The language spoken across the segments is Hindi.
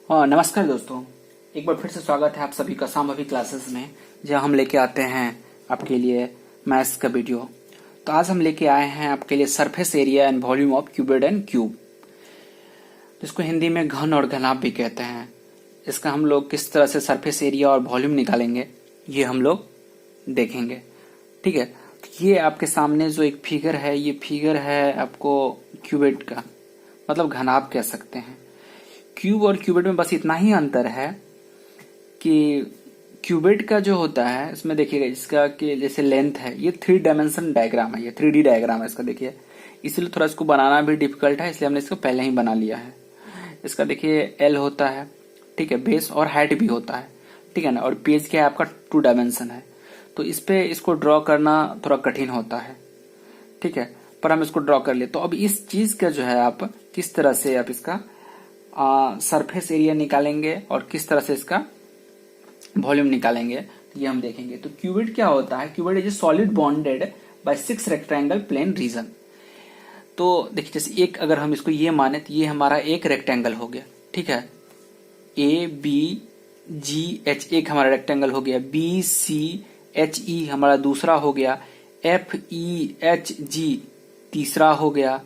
नमस्कार दोस्तों, एक बार फिर से स्वागत है आप सभी का संभवी क्लासेस में, जहां हम लेके आते हैं आपके लिए मैथ्स का वीडियो। तो आज हम लेके आए हैं आपके लिए surface area and volume of cuboid and cube, जिसको हिंदी में घन और घनाभ भी कहते हैं। इसका हम लोग किस तरह से सरफेस एरिया और वॉल्यूम निकालेंगे ये हम लोग देखेंगे। ठीक है, तो ये आपके सामने जो एक फिगर है, ये फिगर है आपको क्यूबिड का, मतलब घनाभ कह सकते हैं। क्यूब और क्यूबिड में बस इतना ही अंतर है कि क्यूबिड का जो होता है, इसमें देखिएगा इसका कि जैसे लेंथ है, ये 3 डायमेंशन डायग्राम है, ये 3D डायग्राम है इसका। देखिए इसलिए थोड़ा इसको बनाना भी डिफिकल्ट है, इसलिए हमने इसको पहले ही बना लिया है। इसका देखिए एल होता है, ठीक है, बेस और हाइट भी होता है, ठीक है ना। और पेज क्या है आपका 2 डायमेंशन है, तो इस पे इसको ड्रॉ करना थोड़ा कठिन होता है, ठीक है, पर हम इसको ड्रॉ कर ले। तो अब इस चीज का जो है आप किस तरह से आप इसका सरफेस एरिया निकालेंगे और किस तरह से इसका वॉल्यूम निकालेंगे, तो ये हम देखेंगे। तो क्यूबिड क्या होता है? Cuboid is solid bonded by 6 rectangle plane region. तो देखिए जैसे एक अगर हम इसको ये माने तो ये हमारा एक रेक्टेंगल हो गया, ठीक है, ए बी जी एच एक हमारा रेक्टेंगल हो गया, बी सी एच ई हमारा दूसरा हो गया, एफ ई एच जी तीसरा हो गया,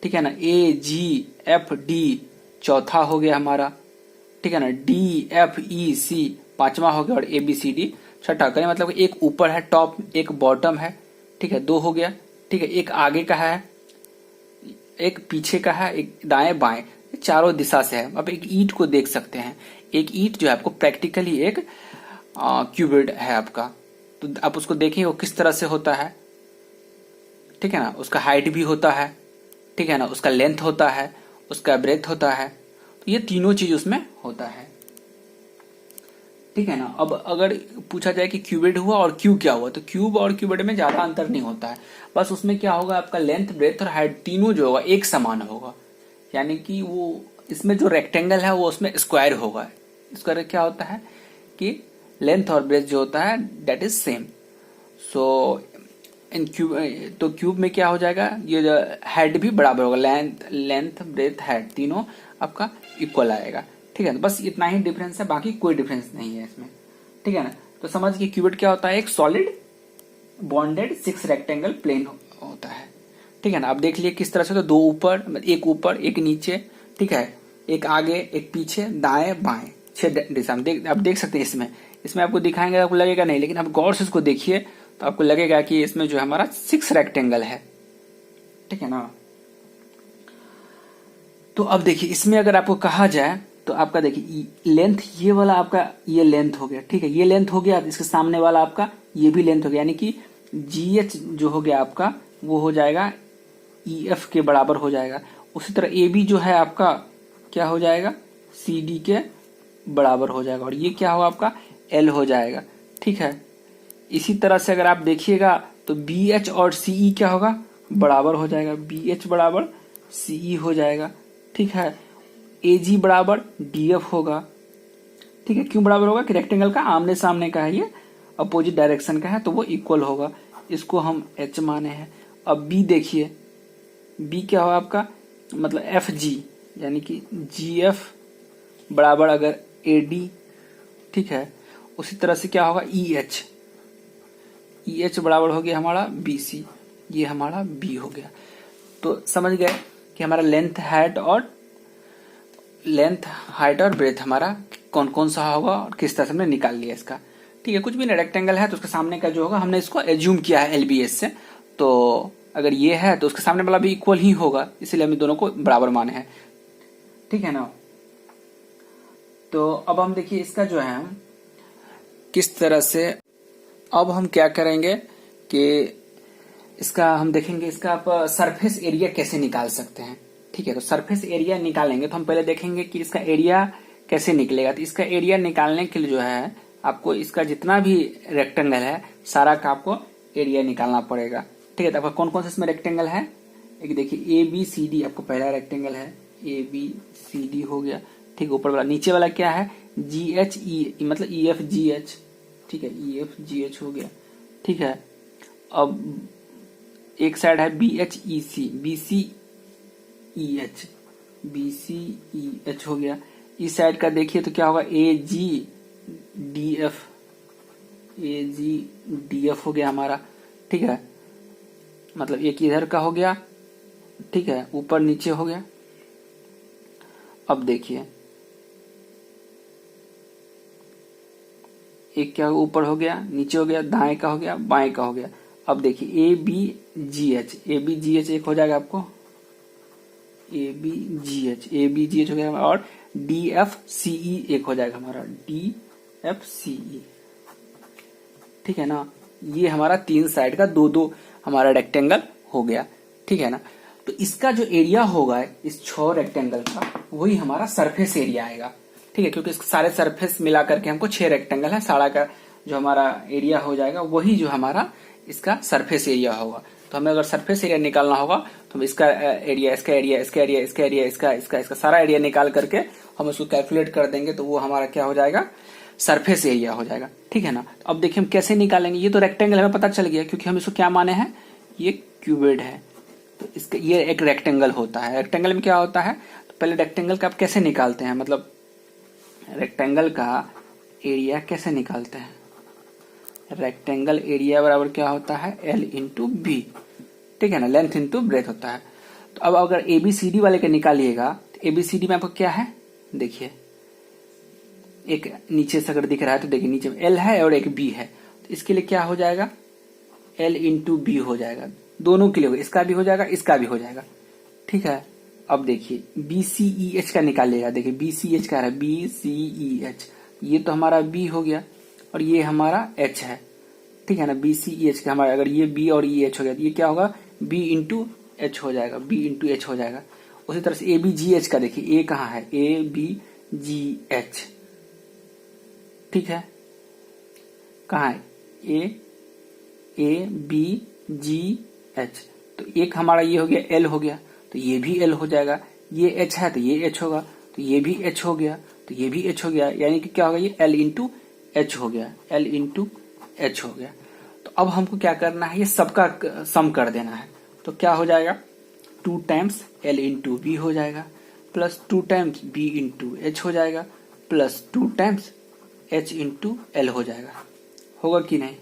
ठीक है ना, ए जी एफ डी चौथा हो गया हमारा, ठीक है ना, डी एफ ई सी पांचवा हो गया और ए बी सी डी छठा। करें मतलब एक ऊपर है टॉप, एक बॉटम है, ठीक है, 2 हो गया, ठीक है, एक आगे का है, एक पीछे का है, एक दाएं बाएं, चारों दिशा से है। अब एक ईंट को देख सकते हैं, एक ईंट जो है आपको प्रैक्टिकली एक क्यूबिड है आपका। तो आप उसको देखें वो किस तरह से होता है, ठीक है ना, उसका हाइट भी होता है, ठीक है ना, उसका लेंथ होता है, उसका ब्रेथ होता है, तो ये तीनों चीज उसमें होता है, ठीक है ना। अब अगर पूछा जाए कि क्यूबिड हुआ और क्यूब क्या हुआ, तो क्यूब और क्यूबिड में ज्यादा अंतर नहीं होता है, बस उसमें क्या होगा आपका लेंथ ब्रेथ और हाइट तीनों जो होगा एक समान होगा, यानी कि वो इसमें जो रेक्टेंगल है वो उसमें स्क्वायर होगा। स्क्वायर क्या होता है कि लेंथ और ब्रेथ जो होता है that is same. So in cube, तो क्यूब में क्या हो जाएगा, ये जो हेड भी बराबर होगा, लेंथ ब्रेथ हाइट तीनों आपका इक्वल आएगा, ठीक है ना। बस इतना ही डिफरेंस है, बाकी कोई डिफरेंस नहीं है इसमें, ठीक है ना। तो समझ कि क्यूबिड क्या होता है, एक सॉलिड बॉन्डेड 6 रेक्टेंगल प्लेन होता है, ठीक है ना। आप देख लिए किस तरह से, तो 2 ऊपर एक नीचे, ठीक है, एक आगे एक पीछे दाएं बाएं 6 दिशा। आप देख सकते हैं इसमें आपको दिखाएंगे, आपको लगेगा नहीं, लेकिन आप गौर से इसको देखिए तो आपको लगेगा कि इसमें जो है हमारा 6 रेक्टेंगल है, ठीक है ना। तो अब देखिए इसमें अगर आपको कहा जाए तो आपका देखिए लेंथ, ये वाला आपका ये लेंथ हो गया, ठीक है, ये लेंथ हो गया, इसके सामने वाला आपका ये भी लेंथ हो गया, यानी कि जी एच जो हो गया आपका वो हो जाएगा ई एफ के बराबर हो जाएगा। उसी तरह ए बी जो है आपका क्या हो जाएगा, सी डी के बराबर हो जाएगा, और ये क्या होगा आपका एल हो जाएगा, ठीक है। इसी तरह से अगर आप देखिएगा तो बी एच और सीई क्या होगा, बराबर हो जाएगा, बी एच बराबर सीई हो जाएगा, ठीक है। ए जी बराबर डी एफ होगा, ठीक है। क्यों बराबर होगा कि रेक्टेंगल का आमने सामने का है, ये अपोजिट डायरेक्शन का है, तो वो इक्वल होगा, इसको हम एच माने हैं। अब बी देखिए, बी क्या होगा आपका, मतलब एफ जी, यानी कि जी एफ बराबर अगर ए डी, ठीक है। उसी तरह से क्या होगा ई एच बराबर हो गया हमारा बी सी, ये हमारा बी हो गया। तो समझ गए कि हमारा लेंथ हाइट और ब्रेथ हमारा कौन कौन सा होगा और किस तरह से हमने निकाल लिया इसका, ठीक है। कुछ भी नहीं, रेक्टेंगल है तो उसके सामने का जो होगा हमने इसको एज्यूम किया है एलबीएस से, तो अगर ये है तो उसके सामने वाला भी इक्वल ही होगा, इसलिए हमने दोनों को बराबर माने हैं, ठीक है ना। तो अब हम देखिए इसका जो है हम किस तरह से, अब हम क्या करेंगे कि इसका हम देखेंगे इसका आप सरफेस एरिया कैसे निकाल सकते हैं, ठीक है। तो सरफेस एरिया निकालेंगे तो हम पहले देखेंगे कि इसका एरिया कैसे निकलेगा। तो इसका एरिया निकालने के लिए जो है आपको इसका जितना भी रेक्टेंगल है सारा का आपको एरिया निकालना पड़ेगा, ठीक है। तो आपका कौन कौन सा इसमें रेक्टेंगल है, एक देखिए ए बी सी डी आपको पहला रेक्टेंगल है, ए बी सी डी हो गया, ठीक। ऊपर वाला, नीचे वाला क्या है, जी एच ई, मतलब ई एफ जी एच, ठीक है, ई एफ जी एच हो गया, ठीक है। अब एक साइड है B H E C, B C E H, B C E H हो गया। इस साइड का देखिए तो क्या होगा, ए जी डी एफ हो गया हमारा, ठीक है। मतलब एक इधर का हो गया, ठीक है, ऊपर नीचे हो गया। अब देखिए एक क्या ऊपर हो गया, नीचे हो गया, दाएं का हो गया, बाएं का हो गया। अब देखिए ए बी जी एच एक हो जाएगा आपको, ए बी जी एच हो गया, और डी एफ सी ई एक हो जाएगा हमारा, डी एफ सी ई, ठीक है ना। ये हमारा तीन साइड का दो दो हमारा रेक्टेंगल हो गया, ठीक है ना। तो इसका जो एरिया होगा इस 6 रेक्टेंगल का, वही हमारा सरफेस एरिया आएगा, ठीक है। क्योंकि सारे सरफेस मिला करके हमको 6 रेक्टेंगल है, सारा का जो हमारा एरिया हो जाएगा वही जो हमारा इसका सरफेस एरिया होगा। तो हमें अगर सरफेस एरिया निकालना होगा तो हम इसका एरिया, इसका एरिया, इसका एरिया, इसका एरिया, इसका सारा एरिया निकाल करके हम उसको कैलकुलेट कर देंगे, तो वो हमारा क्या हो जाएगा, सरफेस एरिया हो जाएगा, ठीक है ना। तो अब देखिए हम कैसे निकालेंगे। ये तो रेक्टेंगल हमें पता चल गया, क्योंकि हम इसको क्या माने हैं, ये क्यूबिड है। तो इसका ये एक रेक्टेंगल होता है। रेक्टेंगल में क्या होता है, तो पहले रेक्टेंगल का आप कैसे निकालते हैं, मतलब रेक्टेंगल का एरिया कैसे निकालते हैं। रेक्टेंगल एरिया बराबर क्या होता है, एल इंटू बी, ठीक है ना, लेंथ इंटू ब्रेथ होता है। तो अब अगर एबीसीडी वाले का निकालिएगा, तो एबीसीडी में आपको क्या है, देखिए एक नीचे से अगर दिख रहा है तो देखिए नीचे में एल है और एक बी है, तो इसके लिए क्या हो जाएगा, एल इंटू बी हो जाएगा, दोनों के लिए होगा, इसका भी हो जाएगा, इसका भी हो जाएगा, ठीक है। अब देखिए BCEH का निकालिएगा, देखिए BCH का है, BCEH, ये तो हमारा B हो गया और ये हमारा H है, ठीक है ना। BCEH का हमारा अगर ये B और ये H हो गया तो ये क्या होगा, B इंटू एच हो जाएगा, B इंटू एच हो जाएगा। उसी तरह से ABGH का देखिए, A कहाँ है, ABGH, ठीक है, कहाँ है, ABGH। तो एक हमारा ये हो गया L हो गया, तो ये भी L हो जाएगा, ये H है तो ये H होगा, तो ये भी H हो गया, तो ये भी H हो गया, यानी कि क्या होगा, ये L इंटू एच हो गया, L इंटू एच हो गया। तो अब हमको क्या करना है, ये सबका सम कर देना है। तो क्या हो जाएगा, 2 टाइम्स L इंटू बी हो जाएगा, plus 2 times B into H हो जाएगा, plus 2 times H into L हो जाएगा। होगा कि नहीं,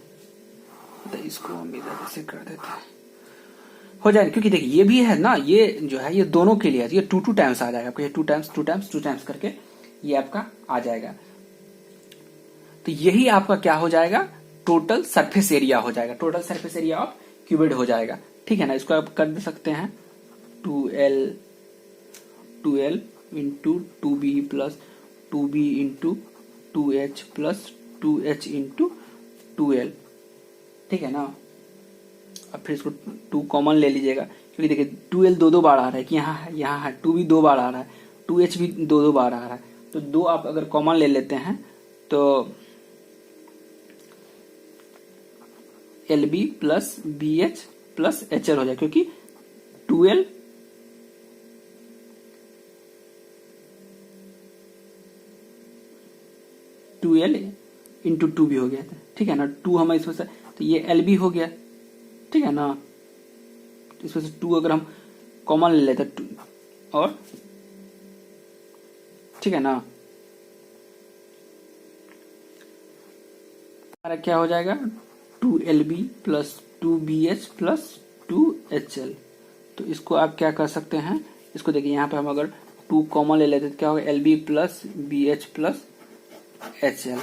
तो इसको हम इधर से कर देते हैं, हो जाएगा। क्योंकि देखिए ये भी है ना, ये जो है ये दोनों के लिए है, ये 2 टाइम्स आ जाएगा आपको, ये 2 टाइम्स 2 टाइम्स 2 टाइम्स करके ये आपका आ जाएगा। तो यही आपका क्या हो जाएगा, टोटल सरफेस एरिया हो जाएगा, टोटल सरफेस एरिया ऑफ क्यूबिड हो जाएगा, ठीक है ना। इसको आप कर दे सकते हैं 2L into 2B plus 2B into 2H plus 2H into 2L, ठीक है ना। अब फिर इसको 2 कॉमन ले लीजिएगा, क्योंकि देखिए 2L दो बार आ रहा है कि यहाँ है, यहाँ है, 2B 2 बार आ रहा है, 2H भी 2 बार आ रहा है, तो 2 आप अगर कॉमन ले लेते हैं तो LB plus BH plus HL हो जाए, क्योंकि 2L इंटू 2 भी हो गया था, ठीक है ना। 2 हमें इसमें से, तो ये LB हो गया, ठीक है ना। इसमें से 2 अगर हम कॉमन ले लेते और, ठीक है ना, हमारा क्या हो जाएगा, 2LB plus 2BH plus 2HL। तो इसको आप क्या कर सकते हैं, इसको देखिए यहाँ पे हम अगर 2 कॉमन ले लेते तो क्या होगा, LB plus BH plus HL।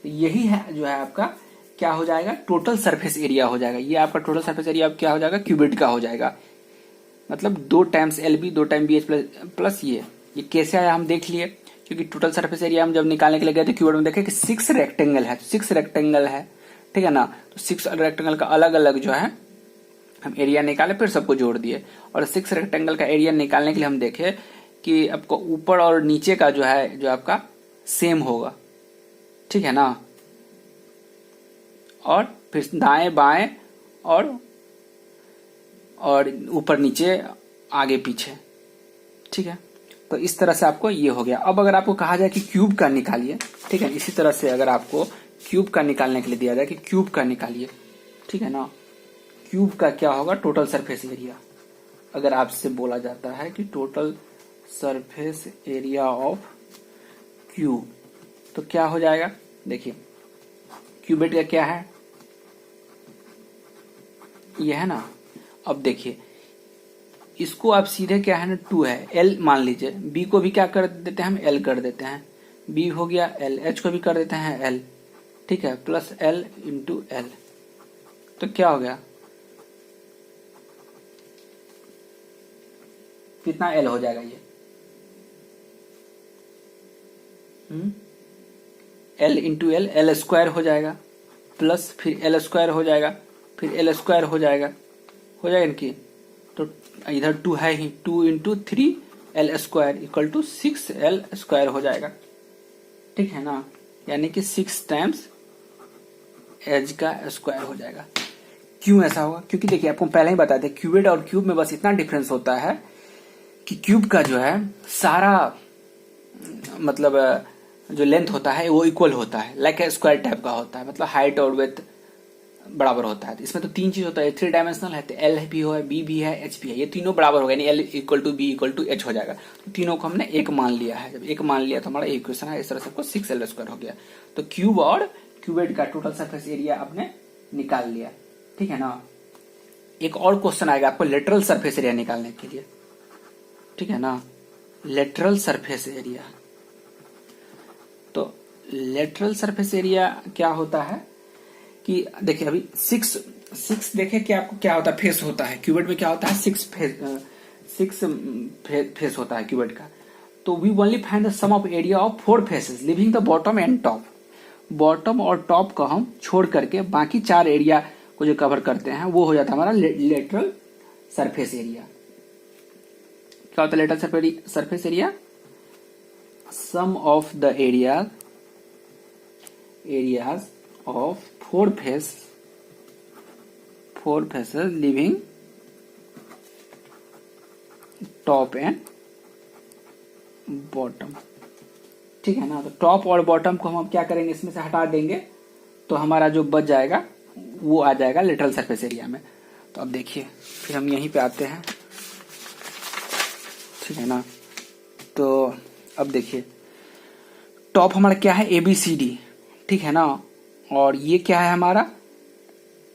तो यही है जो है आपका क्या हो जाएगा, टोटल सरफेस एरिया हो जाएगा। ये आपका टोटल सरफेस एरिया क्या हो जाएगा, क्यूबिड का हो जाएगा, मतलब 2 times LB 2 time BH plus ये कैसे आया हम देख लिए, क्योंकि टोटल सरफेस एरिया हम जब निकालने के लिए गए थे क्यूबिड में देखे कि 6 रेक्टेंगल है, 6 रेक्टेंगल है, ठीक है ना। तो 6 रेक्टेंगल का अलग अलग जो है हम एरिया निकाले, फिर सबको जोड़ दिए, और 6 रेक्टेंगल का एरिया निकालने के लिए हम देखे कि आपको ऊपर और नीचे का जो है जो आपका सेम होगा, ठीक है ना, और फिर दाएं बाएं और ऊपर नीचे आगे पीछे, ठीक है। तो इस तरह से आपको ये हो गया। अब अगर आपको कहा जाए कि क्यूब का निकालिए, ठीक है, इसी तरह से अगर आपको क्यूब का निकालने के लिए दिया जाए कि क्यूब का निकालिए, ठीक है ना, क्यूब का क्या होगा, टोटल सरफेस एरिया। अगर आपसे बोला जाता है कि total surface area of cube. तो क्या हो जाएगा, देखिए क्यूबिट का क्या है, ये है ना। अब देखिए इसको आप सीधे क्या है ना 2 है, एल मान लीजिए, बी को भी क्या कर देते हैं हम, एल कर देते हैं, बी हो गया एल, एच को भी कर देते हैं एल, ठीक है, प्लस एल इंटू एल। तो क्या हो गया, कितना एल हो जाएगा ये, L into L, L square हो जाएगा, प्लस फिर एल स्क्वायर हो जाएगा, फिर एल स्क्वायर हो जाएगा इनकी। तो इधर 2 है ही, 2 into 3 L square equal to 6 L square हो जाएगा, ठीक है ना। यानी कि 6 टाइम्स एच का स्क्वायर हो जाएगा। क्यों ऐसा होगा, क्योंकि देखिए आपको पहले ही बताया था क्यूबिड और क्यूब में बस इतना डिफरेंस होता है कि क्यूब का जो है सारा मतलब जो लेंथ होता है वो इक्वल होता है, लाइक स्क्वायर टाइप का होता है, मतलब हाइट और विड्थ बराबर होता है। इसमें तो 3 चीज होता है, 3 डायमेंशनल है, तो एल भी है, बी भी है, एच भी है, ये तीनों बराबर हो गए, L equal to B equal to H हो जाएगा। तो तीनों को हमने एक मान लिया है, जब एक मान लिया तो हमारा इक्वेशन है, इस तरह सबको 6 एल स्क्वायर हो गया। तो क्यूब और क्यूबिड का टोटल सरफेस एरिया आपने निकाल लिया, ठीक है ना। एक और क्वेश्चन आएगा आपको लेटरल सरफेस एरिया निकालने के लिए, ठीक है ना, लेटरल सरफेस एरिया। तो लेटरल सरफेस एरिया क्या होता है कि देखिए अभी 6 देखे कि आपको क्या होता है, फेस होता है, क्यूबिड में क्या होता है 6 फेस होता है क्यूबिड का। तो we only find the sum of area of 4 faces leaving the bottom and top. Bottom और टॉप को हम छोड़ करके बाकी 4 एरिया को जो कवर करते हैं वो हो जाता है हमारा लेटरल सरफेस एरिया। क्या होता है lateral surface area, sum of the areas of 4 faces leaving top and bottom, ठीक है ना। तो टॉप और बॉटम को हम क्या करेंगे, इसमें से हटा देंगे, तो हमारा जो बच जाएगा वो आ जाएगा लेटरल सरफेस एरिया में। तो अब देखिए फिर हम यहीं पे आते हैं, ठीक है ना। तो अब देखिए टॉप हमारा क्या है, ABCD, ठीक है ना, और ये क्या है हमारा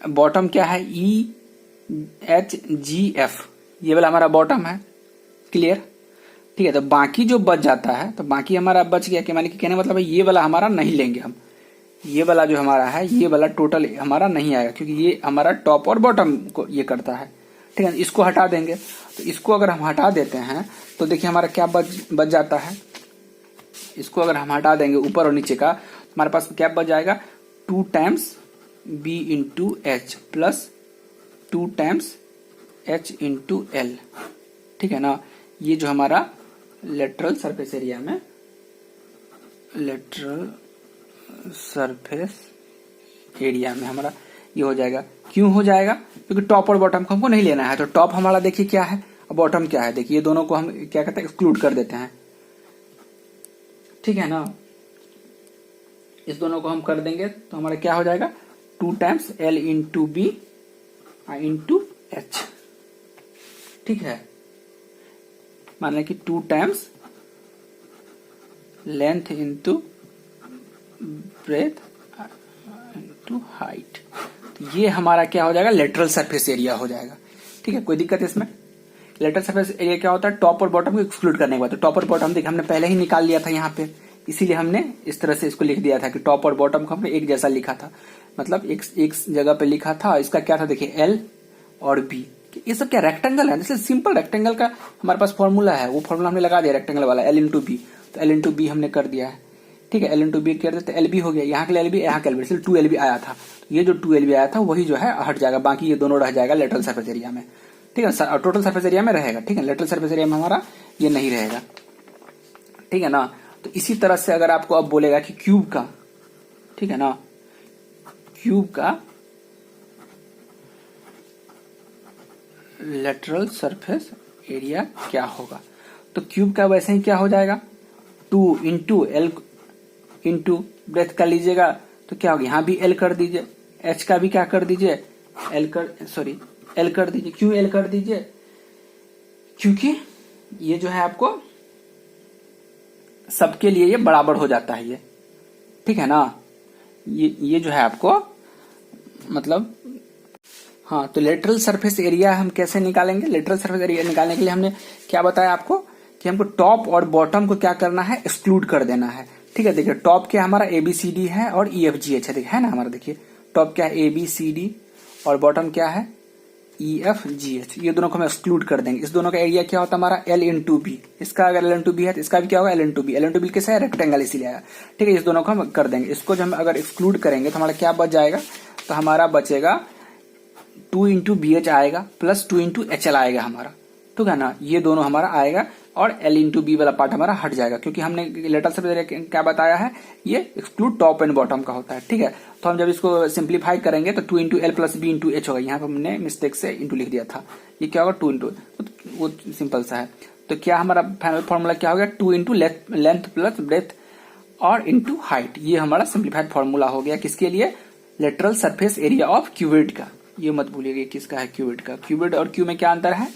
बॉटम क्या है, EHGF, ये वाला हमारा बॉटम है, क्लियर, ठीक है। तो बाकी जो बच जाता है, तो बाकी हमारा बच गया कि माने कि कहने मतलब है ये वाला हमारा नहीं लेंगे हम, ये वाला जो हमारा है ये वाला टोटल हमारा नहीं आएगा, क्योंकि ये हमारा टॉप और बॉटम को ये करता है, ठीक है। इसको हटा देंगे, तो इसको अगर हम हटा देते हैं तो देखिए हमारा क्या बच जाता है, इसको अगर हम हटा देंगे ऊपर और नीचे का, तो हमारे पास क्या बच जाएगा, 2 times B into H plus 2 times H into L, ठीक है ना। ये जो हमारा लेटरल सरफेस एरिया में, लेटरल सरफेस एरिया में हमारा ये हो जाएगा। क्यों हो जाएगा, क्योंकि टॉप और बॉटम को हमको नहीं लेना है। तो टॉप हमारा देखिए क्या है और बॉटम क्या है, देखिए ये दोनों को हम क्या कहते हैं, एक्सक्लूड कर देते हैं, ठीक है ना। इस दोनों को हम कर देंगे तो हमारा क्या हो जाएगा, 2 times L into B into H, ठीक है। मान लें कि 2 times length into breadth into height. तो ये हमारा क्या हो जाएगा, लेटरल सरफेस एरिया हो जाएगा, ठीक है। कोई दिक्कत है इसमें, लेटरल सरफेस एरिया क्या होता है, टॉप और बॉटम को एक्सक्लूड करने के बाद। तो टॉप और बॉटम देखिए हमने पहले ही निकाल लिया था यहाँ पे, इसीलिए हमने इस तरह से इसको लिख दिया था कि टॉप और बॉटम को हमने एक जैसा लिखा था, मतलब एक जगह पे लिखा था। इसका क्या था देखिए, एल और बी, ये सब क्या रेक्टेंगल है, जैसे सिंपल रेक्टेंगल का हमारे पास फॉर्मूला है, वो फॉर्मूला हमने लगा दिया रेक्टेंगल वाला, एल इंटू बी। तो एल इंटू बी हमने कर दिया है, ठीक है, एल इंटू बी कर देते, एल बी हो गया, यहाँ के लिए एल बी, यहाँ के एल बी, इसलिए 2 LB आया था। ये जो 2 LB आया था वही जो है हट जाएगा, बाकी ये दोनों रह जाएगा लेटरल सरफेस एरिया में, ठीक है, टोटल सरफेस एरिया में रहेगा, ठीक है। लेटरल सरफेस एरिया में हमारा ये नहीं रहेगा, ठीक है ना। तो इसी तरह से अगर आपको अब बोलेगा कि क्यूब का, ठीक है ना, क्यूब का लेटरल सरफेस एरिया क्या होगा, तो क्यूब का वैसे ही क्या हो जाएगा, 2 इंटू एल इंटू ब्रेथ कर लीजिएगा, तो क्या होगा, यहां भी एल कर दीजिए, एच का भी क्या कर दीजिए, एल कर दीजिए। क्यों एल कर दीजिए, क्योंकि ये जो है आपको सबके लिए ये बराबर हो जाता है ये, ठीक है ना। ये जो है आपको मतलब, हाँ, तो लेटरल सरफेस एरिया हम कैसे निकालेंगे? लेटरल सरफेस एरिया निकालने के लिए हमने क्या बताया आपको कि हमको टॉप और बॉटम को क्या करना है, एक्सक्लूड कर देना है, ठीक है। देखिए टॉप क्या हमारा ABCD है और EFGH है, है ना हमारा। देखिए टॉप क्या है ABCD और बॉटम क्या है EFGH, ये दोनों को हम एक्सक्लूड कर देंगे। इस दोनों का एरिया क्या होता है हमारा L/B। इसका अगर L/B है तो इसका भी क्या होगा L/B। L/B कैसा है, रेक्टेंगल इसीलिए आया, ठीक है। इस दोनों को हम कर देंगे। इसको जब हम अगर एक्सक्लूड करेंगे तो हमारा क्या बच जाएगा, तो हमारा बचेगा 2 इंटू BH आएगा प्लस 2 इंटू HL आएगा हमारा, ठीक है ना। ये दोनों हमारा आएगा और L/B वाला पार्ट हमारा हट जाएगा, क्योंकि हमने लेटरल सरफेस एरिया क्या बताया है, ये एक्सक्लूड टॉप एंड बॉटम का होता है, ठीक है। तो हम जब इसको सिंप्लीफाई करेंगे तो 2 into L plus B into H होगा। यहाँ पर हमने मिस्टेक से इंटू लिख दिया था, ये क्या होगा 2 इंटू, तो वो सिंपल सा है। तो क्या हमारा फाइनल फॉर्मूला क्या हो गया, 2 इंटू लेंथ प्लस ब्रेथ और इंटू हाइट। ये हमारा सिंप्लीफाइड फॉर्मूला हो गया किसके लिए, लेटरल सरफेस एरिया ऑफ क्यूबिड का। ये मत भूलिएगा किसका है, क्यूबिड का। क्यूबिड और क्यू में क्या अंतर है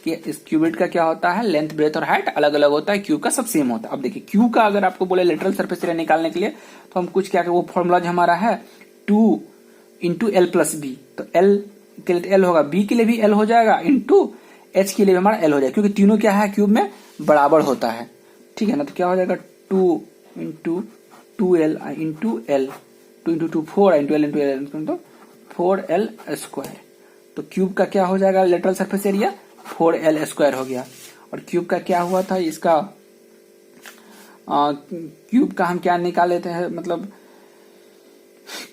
कि इस क्यूबिड का क्या होता है, लेंथ ब्रेथ और हाइट अलग अलग होता है, क्यू का सब सेम होता है। अब देखिए क्यू का अगर आपको बोले लेटरल सरफेस एरिया निकालने के लिए तो हम कुछ क्या, वो फॉर्मूला जो हमारा है 2 इंटू L प्लस B, तो L के लिए L होगा, B के लिए भी L हो जाएगा, इंटू H के लिए भी हमारा L हो जाएगा, क्योंकि तीनों क्या है क्यूब में बराबर होता है, ठीक है ना। तो क्या हो जाएगा 2 into 2L into L, 2 into 2 4 into L into L तो 4L स्क्वायर। तो क्यूब का क्या हो जाएगा lateral surface area 4L square हो गया। और क्यूब का क्या हुआ था, इसका क्यूब का हम क्या निकाले थे, मतलब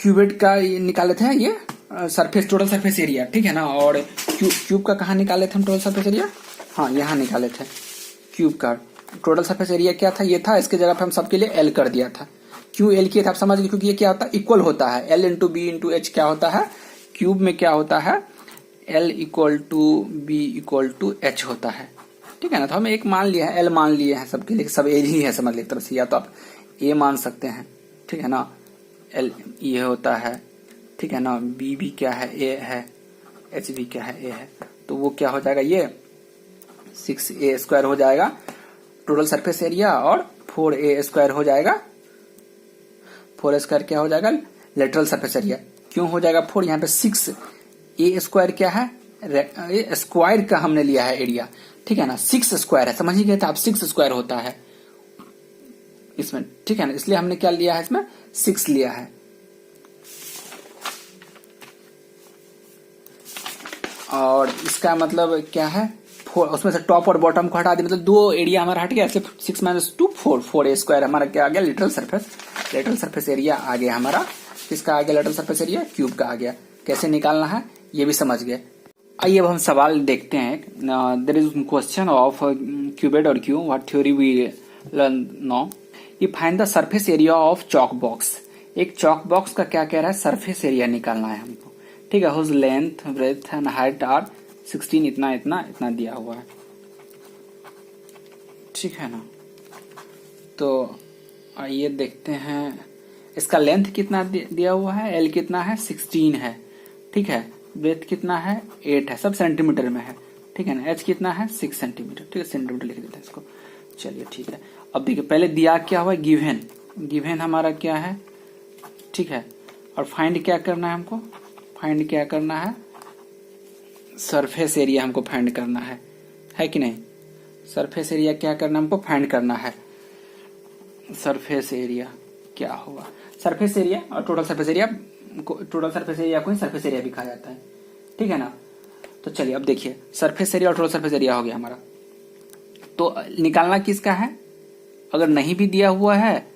क्यूबिड का निकाले थे ये सरफेस, टोटल सरफेस एरिया, ठीक है ना। और क्यूब का कहाँ निकाले थे हम टोटल सरफेस एरिया, हाँ यहाँ निकाले थे। क्यूब का टोटल सरफेस एरिया क्या था, ये था, इसके जगह पे हम सबके लिए L कर दिया था। क्यों L किया था आप समझ गए, क्योंकि ये क्या होता है इक्वल होता है, L into B into H क्या होता है, क्यूब में क्या होता है L equal to B equal to H होता है, ठीक है ना। तो हम एक मान लिया है, L मान लिए हैं सबके लिए, सब L ही है समझ ली एक तरह से, या तो आप A मान सकते हैं, ठीक है ना। L ये होता है, ठीक है ना। B भी क्या है A है, H भी क्या है A है, तो वो क्या हो जाएगा ये 6A स्क्वायर हो जाएगा टोटल सरफेस एरिया, और 4A स्क्वायर हो जाएगा, 4A स्क्वायर क्या हो जाएगा लेटरल सरफेस एरिया। क्यों हो जाएगा 4, यहाँ पे 6A स्क्वायर क्या है, स्क्वायर का हमने लिया है एरिया, ठीक है ना। 6 स्क्वायर है, समझ ही गए थे आप, 6 स्क्वायर होता है इसमें, ठीक है ना। इसलिए हमने क्या लिया है इसमें 6 लिया है। और इसका मतलब क्या है 4, उसमें से टॉप और बॉटम को हटा दिया, मतलब 2 एरिया हमारा हट गया, इसलिए 6 माइनस 2 4, 4A स्क्वायर हमारा क्या आ गया लेटरल सरफेस एरिया आ गया हमारा। किसका आ गया लेटरल सरफेस एरिया, क्यूब का आ गया। कैसे निकालना है ये भी समझ गए। आइए अब हम सवाल देखते हैं। There is question of cuboid और cube, what theory we learn now. ये find the surface area of chalk box. एक चॉक बॉक्स का क्या कह रहा है, सरफेस एरिया निकालना है हमको, ठीक है। Whose length breadth and height are 16, इतना इतना इतना दिया हुआ है, ठीक है ना। तो आइए देखते हैं, इसका लेंथ कितना दिया हुआ है, L कितना है 16 है, ठीक है। ब्रेथ कितना है 8 है, सब सेंटीमीटर में है, ठीक है ना। H कितना है 6 सेंटीमीटर, ठीक है, सेंटीमीटर लिख देते हैं इसको, चलिए ठीक है। अब देखिए पहले दिया क्या हुआ, गिवन हमारा क्या है, ठीक है। और फाइंड क्या करना है हमको, फाइंड क्या करना है, सरफेस एरिया हमको फाइंड करना है कि नहीं। सरफेस एरिया क्या करना है हमको फाइंड करना है। सरफेस एरिया क्या हुआ, सरफेस एरिया और टोटल सरफेस एरिया को ही सरफेस एरिया भी कहा जाता है, ठीक है ना। तो चलिए अब देखिए सरफेस एरिया और टोटल सरफेस एरिया हो गया हमारा। तो निकालना किसका है, अगर नहीं भी दिया हुआ है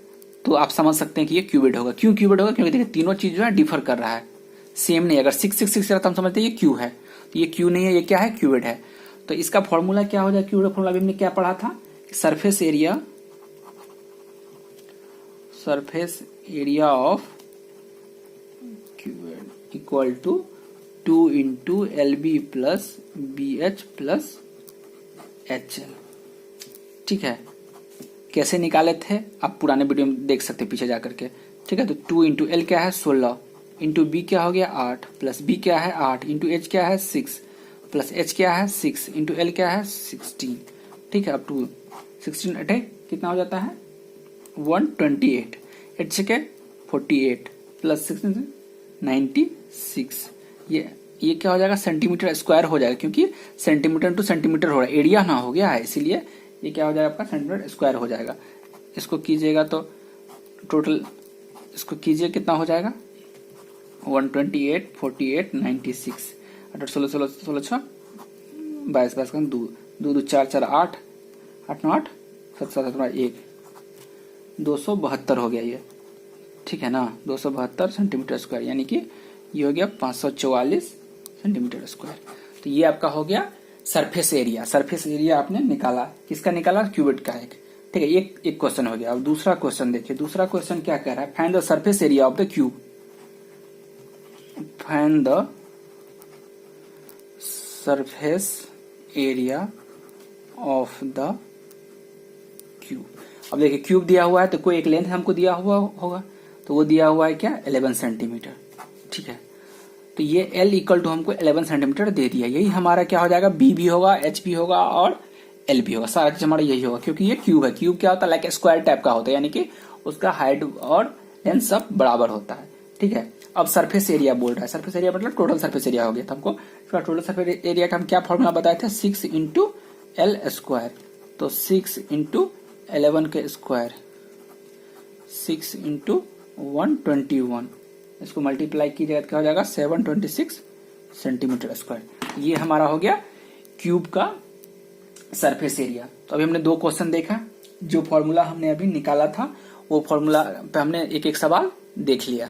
तो आप समझ सकते हैं कि ये क्यूबिड होगा। क्यों क्यूबिड होगा, क्योंकि देखिए तीनों चीज जो है डिफर कर रहा है, सेम नहीं। अगर 6 6 6 रहता हम समझते हैं ये क्यू है, तो ये क्यू नहीं है, ये क्या है क्यूबिड है। तो इसका फॉर्मूला क्या हो जाए, क्यूबिड फॉर्मूला भी हमने क्या पढ़ा था, surface area of cuboid equal to 2 into LB plus BH plus HL, ठीक है। कैसे निकाले थे आप पुराने वीडियो में देख सकते हैं पीछे जाकर के, ठीक है। तो 2 इंटू L क्या है 16, इंटू B क्या हो गया 8, प्लस B क्या है 8, इंटू H क्या है 6, प्लस H क्या है 6, इंटू L क्या है 16, ठीक है। अब 2 16 8 कितना हो जाता है 128, 8 से 48 प्लस 6 96। ये क्या हो जाएगा, सेंटीमीटर स्क्वायर हो जाएगा, क्योंकि सेंटीमीटर टू सेंटीमीटर हो रहा है, एरिया ना हो गया है, इसीलिए ये क्या हो जाएगा आपका सेंटीमीटर स्क्वायर हो जाएगा। इसको कीजिएगा तो टोटल इसको कीजिए कितना हो जाएगा 128, 48, 96, 8 16 16 16 6 22 22 का 2 2 2 4 4 8 8 9 8 7 7 7 1 272 हो गया ये, ठीक है ना, 272 सेंटीमीटर स्क्वायर, यानी कि ये हो गया 544 सेंटीमीटर स्क्वायर। तो ये आपका हो गया सरफेस एरिया। सरफेस एरिया आपने निकाला, किसका निकाला, क्यूबिट का एक, ठीक है। एक क्वेश्चन हो गया। अब दूसरा क्वेश्चन देखिए, दूसरा क्वेश्चन क्या कह रहा है, find the surface area of the cube, find the surface area of the cube. अब देखिए क्यूब दिया हुआ है तो कोई एक लेंथ हमको दिया हुआ होगा, तो वो दिया हुआ है क्या 11 सेंटीमीटर, ठीक है। तो ये L इक्वल टू हमको 11 सेंटीमीटर दे दिया, यही हमारा क्या हो जाएगा, B भी होगा, H भी होगा और L भी होगा, सारा चीज हमारा यही होगा, क्योंकि ये क्यूब है। क्यूब क्या होता है, लाइक स्क्वायर टाइप का होता है, यानी कि उसका हाइट और लेंथ सब बराबर होता है, ठीक है। अब सरफेस एरिया बोल रहा है, सरफेस एरिया मतलब टोटल सरफेस एरिया हो गया। तो हमको इसका टोटल सरफेस एरिया का हम क्या फॉर्मूला बताए थे, 6 इंटू L स्क्वायर। तो 6 इंटू 11 के स्क्वायर, 6 इंटू 121, इसको मल्टीप्लाई कीजिएगा क्या हो जाएगा 726 सेंटीमीटर स्क्वायर। ये हमारा हो गया क्यूब का सरफेस एरिया। तो अभी हमने दो क्वेश्चन देखा, जो फॉर्मूला हमने अभी निकाला था वो फॉर्मूला पे हमने एक एक सवाल देख लिया।